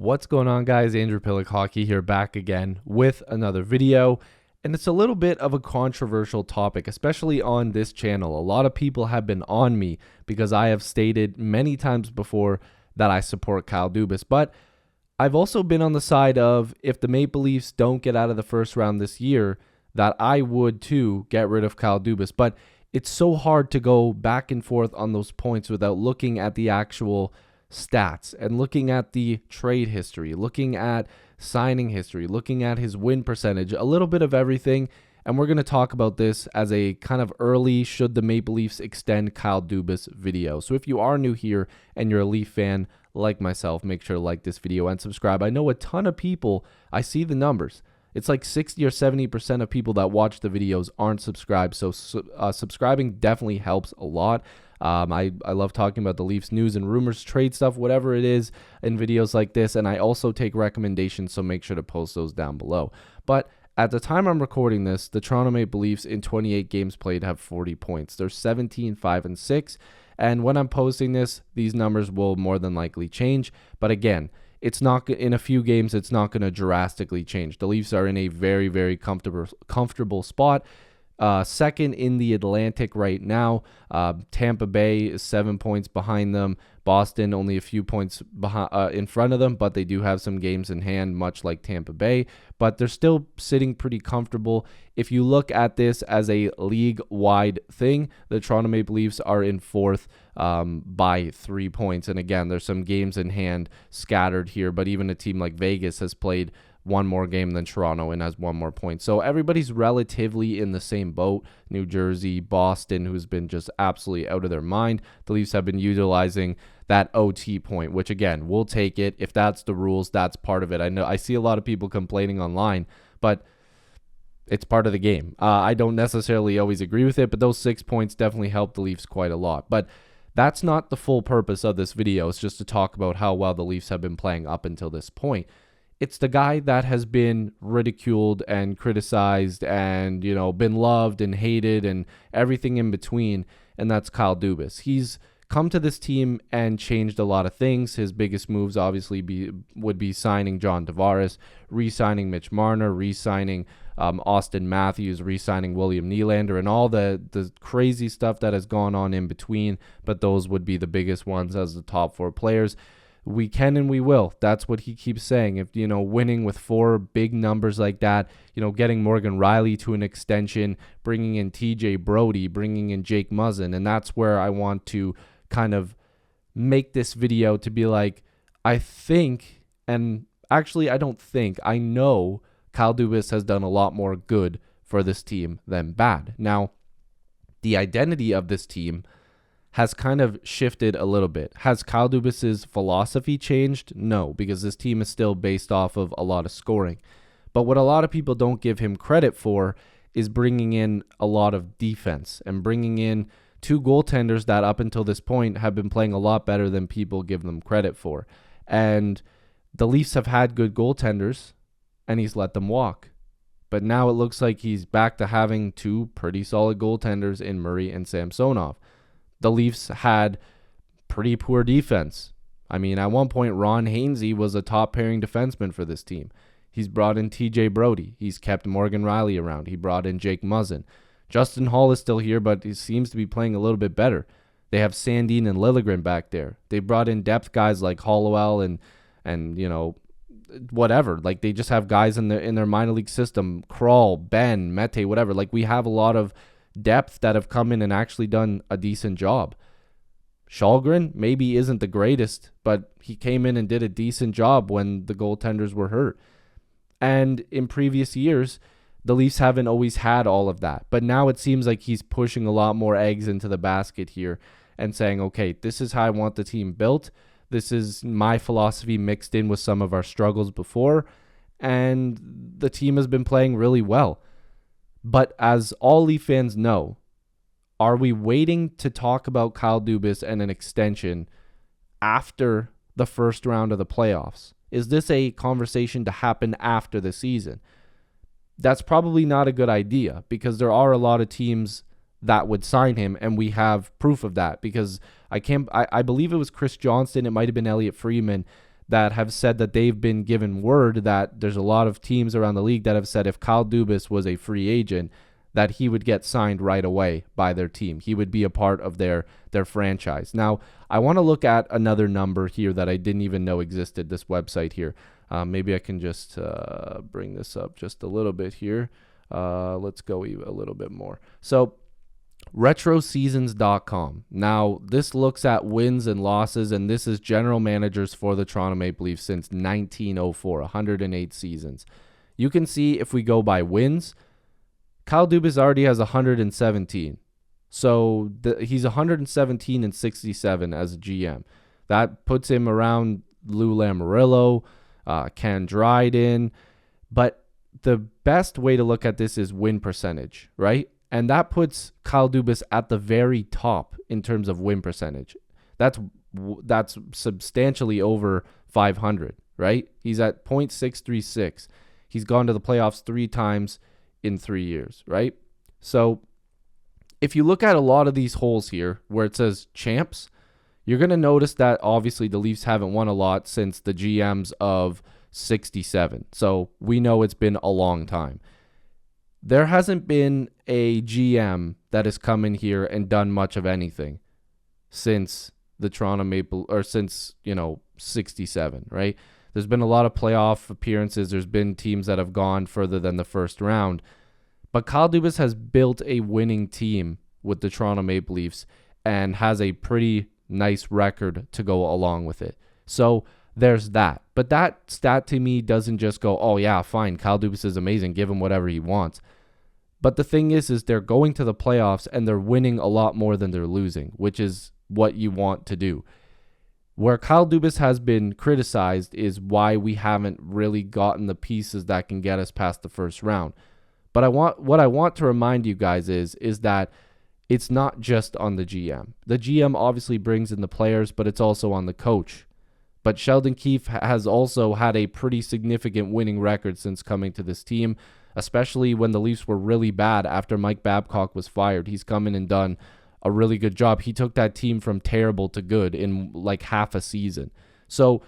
What's going on, guys? Andrew Piluk Hockey here, back again with another video. And it's a little bit of a controversial topic, especially on this channel. A lot of people have been on me because I have stated many times before that I support Kyle Dubas. But I've also been on the side of, if the Maple Leafs don't get out of the first round this year, that I would too get rid of Kyle Dubas. But it's so hard to go back and forth on those points without looking at the actual stats and looking at the trade history, looking at signing history, looking at his win percentage, a little bit of everything. And we're going to talk about this as a kind of early should the Maple Leafs extend Kyle Dubas video. So if you are new here and you're a Leaf fan like myself, make sure to like this video and subscribe. I know a ton of people, I see the numbers. It's like 60 or 70% of people that watch the videos aren't subscribed. So subscribing definitely helps a lot. I love talking about the Leafs news and rumors, trade stuff, whatever it is in videos like this. And I also take recommendations, so make sure to post those down below. But at the time I'm recording this, the Toronto Maple Leafs in 28 games played have 40 points. They're 17-5-6. And when I'm posting this, these numbers will more than likely change. But again, it's not in a few games, it's not going to drastically change. The Leafs are in a very, very comfortable spot. Second in the Atlantic right now. Tampa Bay is 7 points behind them. Boston only a few points behind, in front of them, but they do have some games in hand, much like Tampa Bay. But they're still sitting pretty comfortable. If you look at this as a league-wide thing, the Toronto Maple Leafs are in fourth by 3 points. And again, there's some games in hand scattered here, but even a team like Vegas has played one more game than Toronto and has one more point. So everybody's relatively in the same boat. New Jersey, Boston, who's been just absolutely out of their mind. The Leafs have been utilizing that OT point, which again, we'll take it. If that's the rules, that's part of it. I know I see a lot of people complaining online, but it's part of the game. I don't necessarily always agree with it, but those 6 points definitely help the Leafs quite a lot. But that's not the full purpose of this video. It's just to talk about how well the Leafs have been playing up until this point. It's the guy that has been ridiculed and criticized and, been loved and hated and everything in between, and that's Kyle Dubas. He's come to this team and changed a lot of things. His biggest moves obviously would be signing John Tavares, re-signing Mitch Marner, re-signing Austin Matthews, re-signing William Nylander, and all the crazy stuff that has gone on in between, but those would be the biggest ones as the top four players. We can and we will. That's what he keeps saying. If, winning with four big numbers like that, getting Morgan Riley to an extension, bringing in TJ Brody, bringing in Jake Muzzin. And that's where I want to kind of make this video to be like, I think, and actually I don't think, I know Kyle Dubas has done a lot more good for this team than bad. Now, the identity of this team has kind of shifted a little bit. Has Kyle Dubas's philosophy changed? No, because this team is still based off of a lot of scoring. But what a lot of people don't give him credit for is bringing in a lot of defense and bringing in two goaltenders that up until this point have been playing a lot better than people give them credit for. And the Leafs have had good goaltenders, and he's let them walk. But now it looks like he's back to having two pretty solid goaltenders in Murray and Samsonov. The Leafs had pretty poor defense. I mean, at one point, Ron Hainsey was a top pairing defenseman for this team. He's brought in TJ Brody. He's kept Morgan Riley around. He brought in Jake Muzzin. Justin Hall is still here, but he seems to be playing a little bit better. They have Sandin and Liljegren back there. They brought in depth guys like Hollowell and whatever. Like, they just have guys in their minor league system. Krall, Ben, Mete, whatever. Like, we have a lot of depth that have come in and actually done a decent job. Shalgren maybe isn't the greatest, but he came in and did a decent job when the goaltenders were hurt. And in previous years, the Leafs haven't always had all of that. But now it seems like he's pushing a lot more eggs into the basket here and saying, okay, this is how I want the team built. This is my philosophy mixed in with some of our struggles before. And the team has been playing really well. But as all Leaf fans know, are we waiting to talk about Kyle Dubas and an extension after the first round of the playoffs? Is this a conversation to happen after the season? That's probably not a good idea because there are a lot of teams that would sign him, and we have proof of that because I believe it was Chris Johnston, it might have been Elliot Freeman, that have said that they've been given word that there's a lot of teams around the league that have said if Kyle Dubas was a free agent, that he would get signed right away by their team. He would be a part of their franchise. Now, I want to look at another number here that I didn't even know existed, this website here. Maybe I can just bring this up just a little bit here. Let's go a little bit more. So retroseasons.com. Now, this looks at wins and losses, and this is general managers for the Toronto Maple Leafs since 1904, 108 seasons. You can see if we go by wins, Kyle Dubas already has 117. So he's 117 and 67 as a GM. That puts him around Lou Lamoriello, Ken Dryden. But the best way to look at this is win percentage, right? And that puts Kyle Dubas at the very top in terms of win percentage. That's substantially over 500, right? He's at .636. He's gone to the playoffs 3 times in 3 years, right? So if you look at a lot of these holes here where it says champs, you're going to notice that obviously the Leafs haven't won a lot since the GMs of 67. So we know it's been a long time. There hasn't been a GM that has come in here and done much of anything since the Toronto Maple, or since, 67, right? There's been a lot of playoff appearances. There's been teams that have gone further than the first round. But Kyle Dubas has built a winning team with the Toronto Maple Leafs and has a pretty nice record to go along with it. So there's that. But that stat to me doesn't just go, oh yeah, fine, Kyle Dubas is amazing, give him whatever he wants. But the thing is they're going to the playoffs and they're winning a lot more than they're losing, which is what you want to do. Where Kyle Dubas has been criticized is why we haven't really gotten the pieces that can get us past the first round. But what I want to remind you guys is that it's not just on the GM. The GM obviously brings in the players, but it's also on the coach. But Sheldon Keefe has also had a pretty significant winning record since coming to this team, especially when the Leafs were really bad after Mike Babcock was fired. He's come in and done a really good job. He took that team from terrible to good in like half a season. So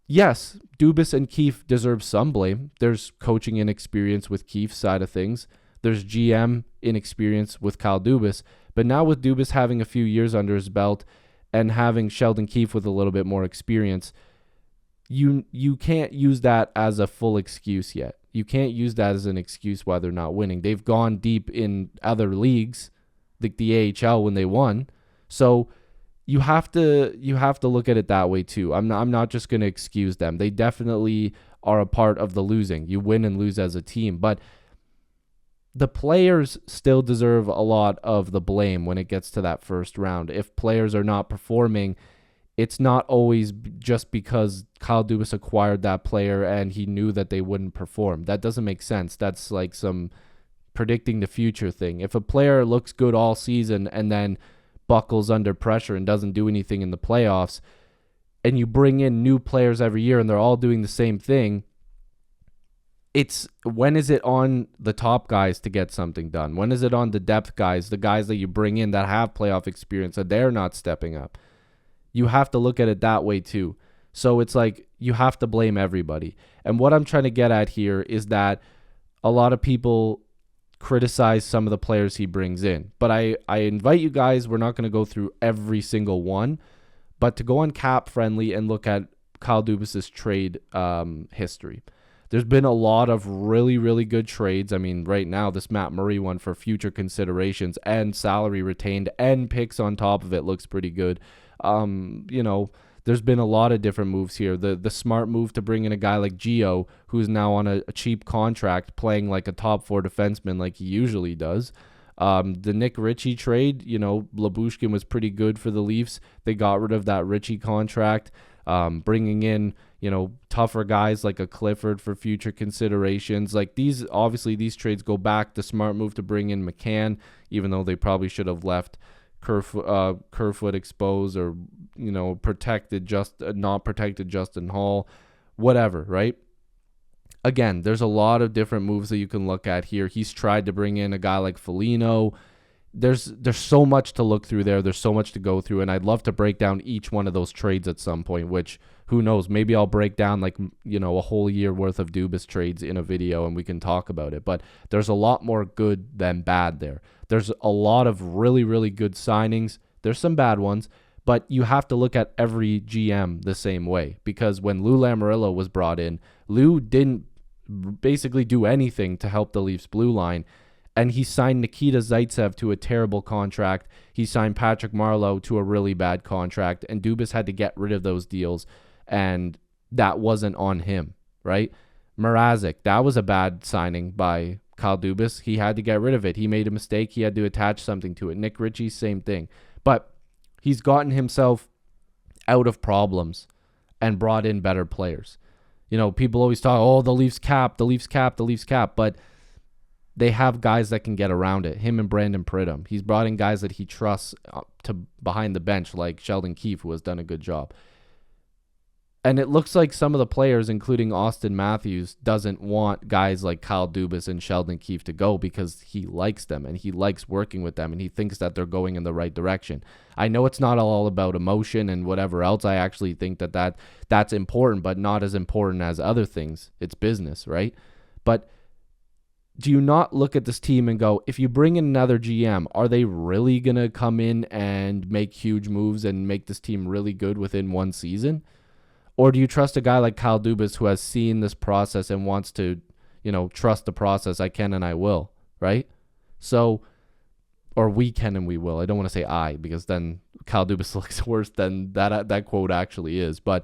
yes, Dubas and Keefe deserve some blame. There's coaching inexperience with Keefe's side of things. There's GM inexperience with Kyle Dubas. But now with Dubas having a few years under his belt and having Sheldon Keefe with a little bit more experience, you can't use that as a full excuse yet. You can't use that as an excuse why they're not winning. They've gone deep in other leagues, like the AHL when they won. So you have to look at it that way too. I'm not just going to excuse them. They definitely are a part of the losing. You win and lose as a team, but the players still deserve a lot of the blame when it gets to that first round. If players are not performing, it's not always just because Kyle Dubas acquired that player and he knew that they wouldn't perform. That doesn't make sense. That's like some predicting the future thing. If a player looks good all season and then buckles under pressure and doesn't do anything in the playoffs, and you bring in new players every year and they're all doing the same thing, when is it on the top guys to get something done? When is it on the depth guys, the guys that you bring in that have playoff experience, that they're not stepping up? You have to look at it that way too. So it's like you have to blame everybody. And what I'm trying to get at here is that a lot of people criticize some of the players he brings in. But I invite you guys, we're not going to go through every single one, but to go on Cap Friendly and look at Kyle Dubas' trade history. There's been a lot of really, really good trades. I mean, right now, this Matt Murray one for future considerations and salary retained and picks on top of it looks pretty good. There's been a lot of different moves here. The smart move to bring in a guy like Gio, who's now on a cheap contract, playing like a top 4 defenseman like he usually does. The Nick Ritchie trade, Labushkin was pretty good for the Leafs. They got rid of that Ritchie contract, bringing in, tougher guys like a Clifford for future considerations. Like these trades go back. The smart move to bring in McCann, even though they probably should have left Kerfoot exposed or, not protected Justin Hall, whatever, right? Again, there's a lot of different moves that you can look at here. He's tried to bring in a guy like Foligno. there's so much to look through there. There's so much to go through, and I'd love to break down each one of those trades at some point, which who knows, maybe I'll break down like, a whole year worth of Dubas trades in a video and we can talk about it. But there's a lot more good than bad there. There's a lot of really, really good signings. There's some bad ones, but you have to look at every GM the same way, because when Lou Lamoriello was brought in, Lou didn't basically do anything to help the Leafs blue line. And he signed Nikita Zaitsev to a terrible contract. He signed Patrick Marleau to a really bad contract. And Dubas had to get rid of those deals. And that wasn't on him, right? Mrazek, that was a bad signing by Kyle Dubas. He had to get rid of it. He made a mistake. He had to attach something to it. Nick Ritchie, same thing. But he's gotten himself out of problems and brought in better players. People always talk, oh, the Leafs cap, the Leafs cap, the Leafs cap. But they have guys that can get around it. Him and Brandon Pridham. He's brought in guys that he trusts to behind the bench, like Sheldon Keefe, who has done a good job. And it looks like some of the players, including Austin Matthews, doesn't want guys like Kyle Dubas and Sheldon Keefe to go because he likes them and he likes working with them and he thinks that they're going in the right direction. I know it's not all about emotion and whatever else. I actually think that's important, but not as important as other things. It's business, right? But do you not look at this team and go, if you bring in another GM, are they really going to come in and make huge moves and make this team really good within one season? Or do you trust a guy like Kyle Dubas who has seen this process and wants to, trust the process? I can and I will, right? So, or we can and we will. I don't want to say I, because then Kyle Dubas looks worse than that quote actually is. But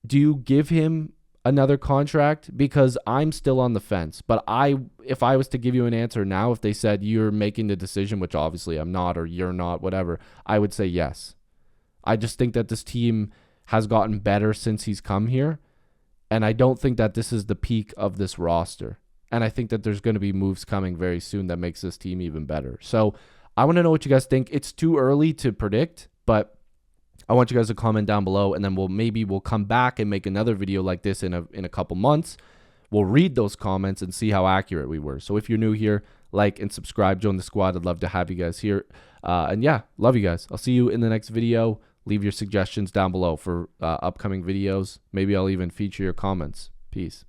do you give him another contract? Because I'm still on the fence. But if I was to give you an answer now, if they said you're making the decision, which obviously I'm not, or you're not, whatever, I would say yes. I just think that this team has gotten better since he's come here, and I don't think that this is the peak of this roster. And I think that there's going to be moves coming very soon that makes this team even better. So I want to know what you guys think. It's too early to predict, but I want you guys to comment down below, and then we'll come back and make another video like this in a couple months. We'll read those comments and see how accurate we were. So if you're new here, like and subscribe, join the squad. I'd love to have you guys here. And yeah, love you guys. I'll see you in the next video. Leave your suggestions down below for upcoming videos. Maybe I'll even feature your comments. Peace.